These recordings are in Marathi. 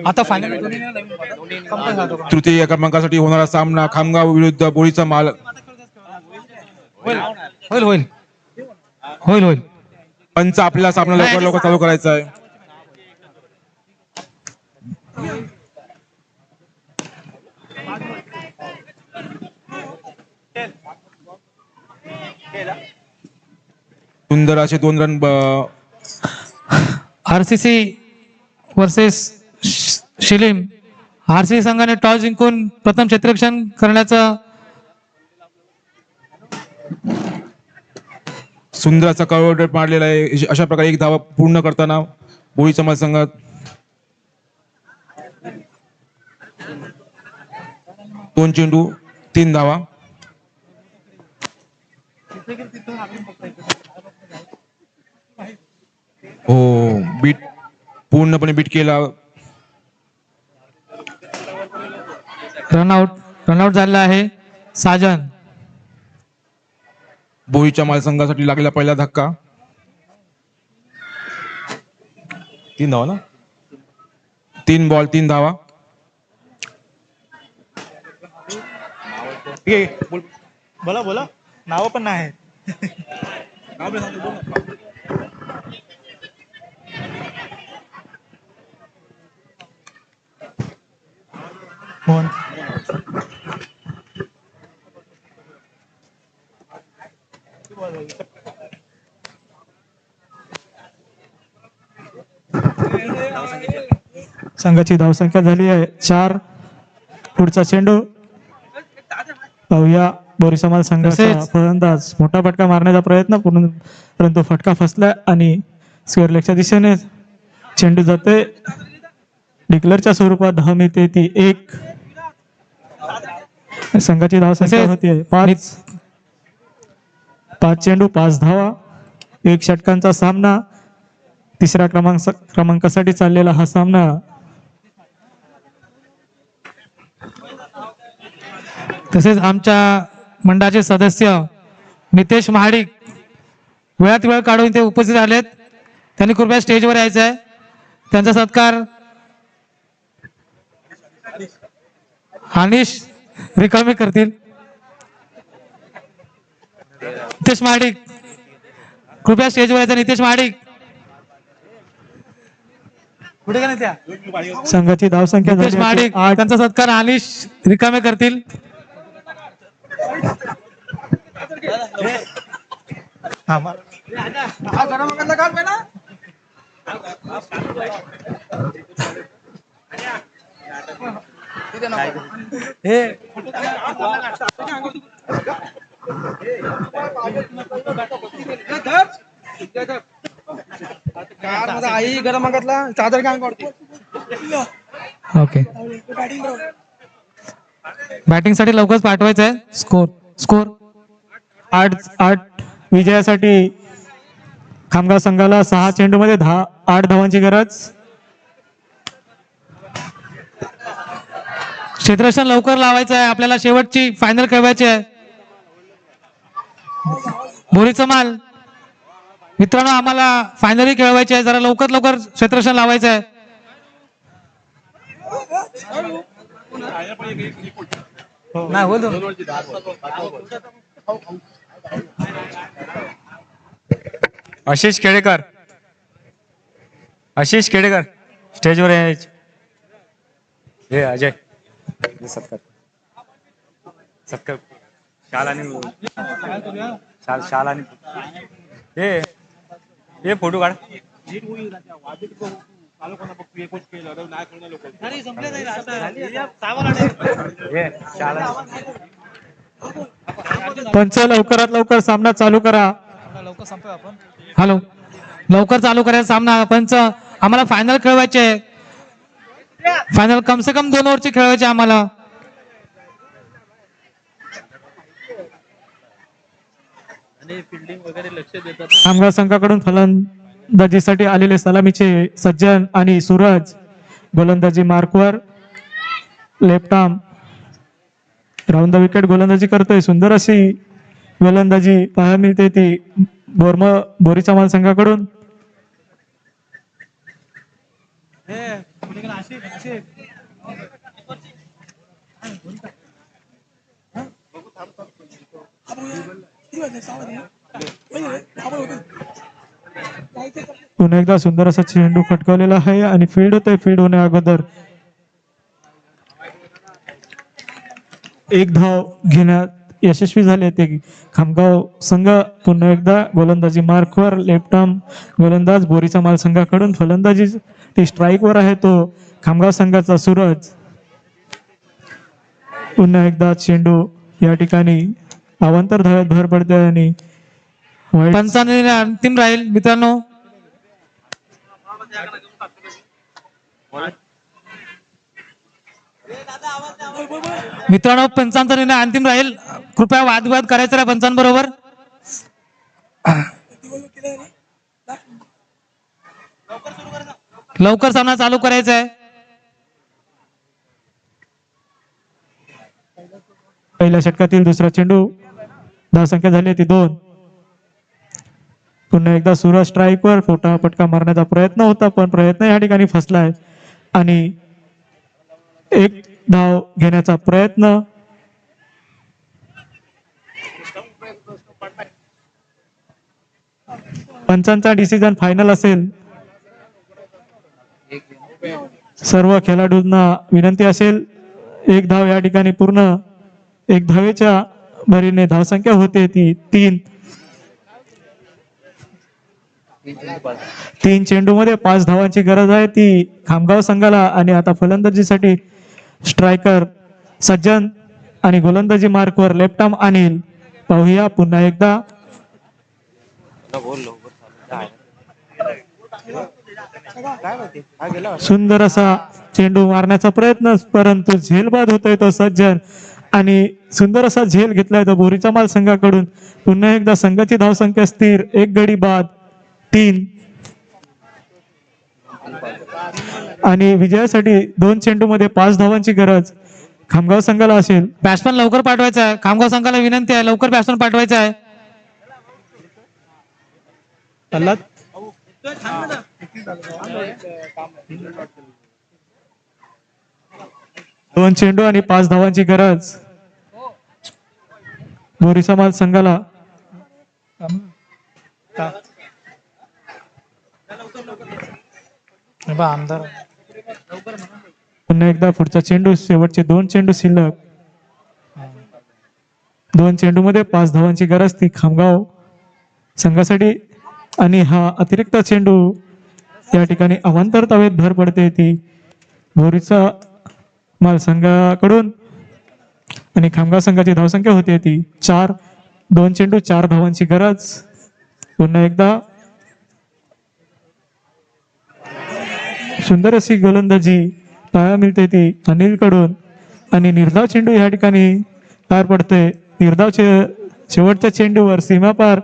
आता फायनल तृतीय क्रमांकासाठी होणारा सामना खामगाव विरुद्ध बोरीचा माल. होईल होईल होईल होईल होईल. पंच आपला सामना लवकर लवकर चालू करायचा आहे. सुंदर असे 2 रन आरसीसी वर्सेस शिलीम. आरसीसी संघाने टॉस जिंकून प्रथम क्षेत्ररक्षण करण्याचा सुंदर असा कव्हर मारलेला आहे. अशा प्रकारे एक धावा पूर्ण करताना बोरी समाज संघात 2 चेंडू 3 धावा. हो, बीट पूर्णपणे बीट केला. रनआउट झालेला आहे साजन. बोईच्या माल संघासाठी लागलेला पहिला धक्का. 3 धावा ना, 3 बॉल 3 धावा. बोला बोला, नाव पण नाही. संघाची धावसंख्या झाली आहे 4. पुढचा चेंडू पाहूया. बोरी समाज संघाचा फलंदाज मोठा फटका मारण्याचा प्रयत्न परंतु फटका फसला आणि स्क्वेअर लेगच्या दिशेने चेंडू जाते. डिक्लेअरच्या स्वरूपात धाव मिळते ती 1. संघाची धावसंख्या होती 5 चेंडू 5 धावा. 1 षटकांचा सामना. 3ऱ्या क्रमांकासाठी चाललेला हा सामना. तसेच आमच्या मंडळाचे सदस्य नितेश महाडिक वेळात वेळ काढून ते उपस्थित आलेत. त्यांनी कृपया स्टेजवर यायचं आहे. त्यांचा सत्कार अनिश रिकामे करतील. नितेश महाडिक कृपया स्टेजवर यायचं. नितेश महाडिक कुठे का त्या संघाची धावसंख्या नितेश महाडिक त्यांचा सत्कार अनिश रिकामे करतील. आई गरम मागतला चादर काय काढते. ओके, बॅटिंग साठी लवकरच पाठवायचं आहे. स्कोर 8 विजयासाठी खामगाव संघाला 6 चेंडू मध्ये 8 धावांची गरज. क्षेत्ररक्षण लवकर लावायचं आहे. आपल्याला शेवटची फायनल खेळवायची आहे. बोरीचा माल मित्रांनो, आम्हाला फायनली खेळवायची आहे. जरा लवकर क्षेत्ररक्षण लावायचं आहे. नाही होईल. आशिष खेडेकर स्टेजवर यायचे. हे अजय सत्कार शाल आणि हे फोटो काढ. पंच लवकरात लवकर सामना चालू करा. हॅलो, लवकर चालू करायचा सामना. पंच आम्हाला फायनल खेळवायचे आहे. फायनल कम से कम 2 ओव्हरची खेळवायची आम्हाला. खामगाव संघाकडून फलंदाजीसाठी आलेले सलामीचे सज्जन आणि सूरज. गोलंदाजी मार्कवर left arm round the wicket गोलंदाजी करतोय. सुंदर अशी गोलंदाजी पाहायला मिळते ती बोरीचा माल संघाकडून. पुन्हा एकदा सुंदर असा चेंडू फटकावलेला आहे आणि फील्ड होतोय. फील्ड होण्या अगोदर एक धाव घेण्यात यशस्वी झाले ते खामगाव संघ. पुन्हा एकदा गोलंदाजी मार्कवर लेफ्ट आर्म गोलंदाज बोरीचा माल संघाकडून. फलंदाजी ती स्ट्राईकवर आहे तो खामगाव संघाचा सूरज. पुन्हा एकदा चेंडू या ठिकाणी अवांतर धाव्यात भर पडते आणि पंचांनी अंतिम राहील मित्रांनो. मित्रांनो पंचांचा निर्णय अंतिम राहील. कृपया वादविवाद करायचा नाही पंचांबरोबर. लवकर सामना चालू करायचा आहे. पहिल्या षटकातील दुसरा चेंडू. धावसंख्या झाली ती 2. पुन्हा एकदा सूरज स्ट्राईकवर. फोटा पटका मारण्याचा प्रयत्न होता पण प्रयत्न या ठिकाणी फसलाय आणि एक धाव घेण्याचा प्रयत्न. पंचांचा डिसिजन फायनल असेल. सर्व खेळाडूंना विनंती असेल एक धाव या ठिकाणी पूर्ण. एक धावेच्या भरीने धावसंख्या होते ती 3. 3 चेंडू मध्ये 5 धावांची गरज आहे ती खामगाव संघाला. आणि आता फलंदाजीसाठी स्ट्रायकर सज्जन आणि गोलंदाजी मार्कवर लेफ्ट आर्म अनिल. पाहूया पुन्हा एकदा. सुंदर असा चेंडू मारण्याचा प्रयत्न परंतु झेलबाद होतोय तो सज्जन आणि सुंदर असा झेल घेतलाय तो बोरीचा माल संघाकडून. पुन्हा एकदा संघाची धावसंख्या स्थिर. 1 गडी बाद 3 आणि विजयासाठी 2 चेंडू मध्ये 5 धावांची गरज खामगाव संघाला असेल. बॅट्समन लवकर पाठवायचा आहे. खामगाव संघाला विनंती आहे लवकर बॅट्समन पाठवायचा आहे. दोन चेंडू आणि 5 धावांची गरज बोरीचा माल संघाला. आमदार पुन्हा एकदा पुढचा चेंडू. शेवटचे 2 चेंडू शिल्लक. 2 चेंडू मध्ये 5 धावांची गरज ती खामगाव संघासाठी आणि हा अतिरिक्त चेंडू या ठिकाणी अवांतर धावेत भर पडते ती बोरीचा माल संघाकडून आणि खामगाव संघाची धावसंख्या होते ती 4. 2 चेंडू 4 धावांची गरज. पुन्हा एकदा सुंदर अशी गोलंदाजी पाहायला मिळते ती अनिल कडून आणि निर्धाव चेंडू या ठिकाणी पार पडतोय. निर्धाव शेवटच्या चेंडूवर सीमा पार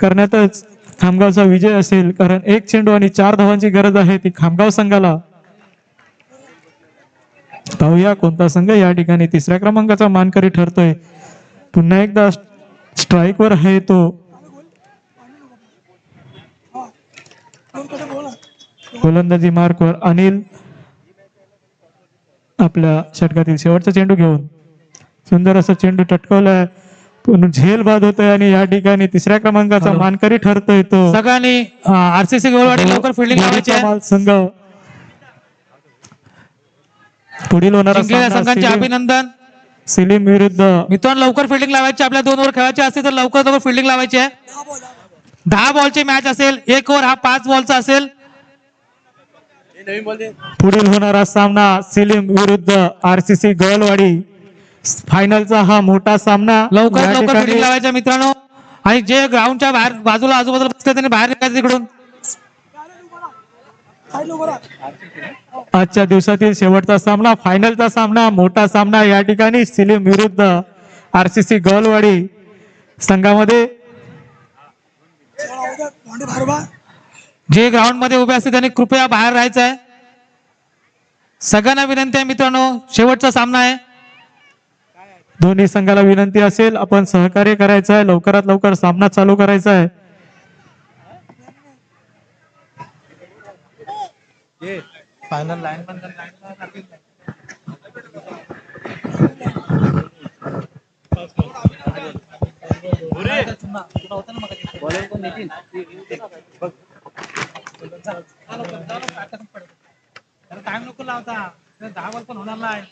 करण्यातच खामगावचा विजय असेल कारण 1 चेंडू आणि 4 धावांची गरज आहे ती खामगाव संघाला. पाहूया कोणता संघ या ठिकाणी 3ऱ्या क्रमांकाचा मानकरी ठरतोय. पुन्हा एकदा स्ट्राईकवर आहे तो गोलंदाजी मार्कवर अनिल. आपल्या षटकातील शेवटचा चेंडू घेऊन सुंदर असा चेंडू टटकवलाय पण झेल बाद होतोय आणि या ठिकाणी 3ऱ्या क्रमांकाचा मानकरी ठरतोय तो सगळ्यांनी आरसीसी गोलवाडी लवकर फिल्डिंग लावायची आहे. माल संघ. पुढील होणारा जिंकलेल्या सामना संघांचे अभिनंदन. सिलीम विरुद्ध मित्रांनो लवकर फिल्डिंग लावायची. आपल्या 2 ओव्हर खेळायचे असतील तर लवकर फिल्डिंग लावायची आहे. 10 बॉलची मॅच असेल. 1 ओव्हर हा 5 बॉलचा असेल. पुढील होणारा सामना सिलीम विरुद्ध आरसीसी गोलवाडी. फायनलचा हा मोठा सामना. लवकर या फिल्डिंग ठिकाणी लावायच्या मित्रांनो आणि जे ग्राउंडच्या बाहेर बाजूला आजूबाजूला बसले त्यांनी बाहेर निघायचं तिकडून. आजच्या दिवसातील शेवटचा सामना फायनलचा सामना मोठा सामना या ठिकाणी सिलीम विरुद्ध आरसीसी गोलवाडी संघामध्ये. जे ग्राउंड मध्ये उभे असते त्यांनी कृपया बाहेर राहायचं आहे. सगळ्यांना विनंती आहे मित्रांनो शेवटचा सामना आहे. दोन्ही संघाला विनंती असेल आपण सहकार्य करायचं आहे, लवकरात लवकर सामना चालू करायचा आहे. फायनल लाईन टाइम नको लावता 10 बॉल पण होणार नाही.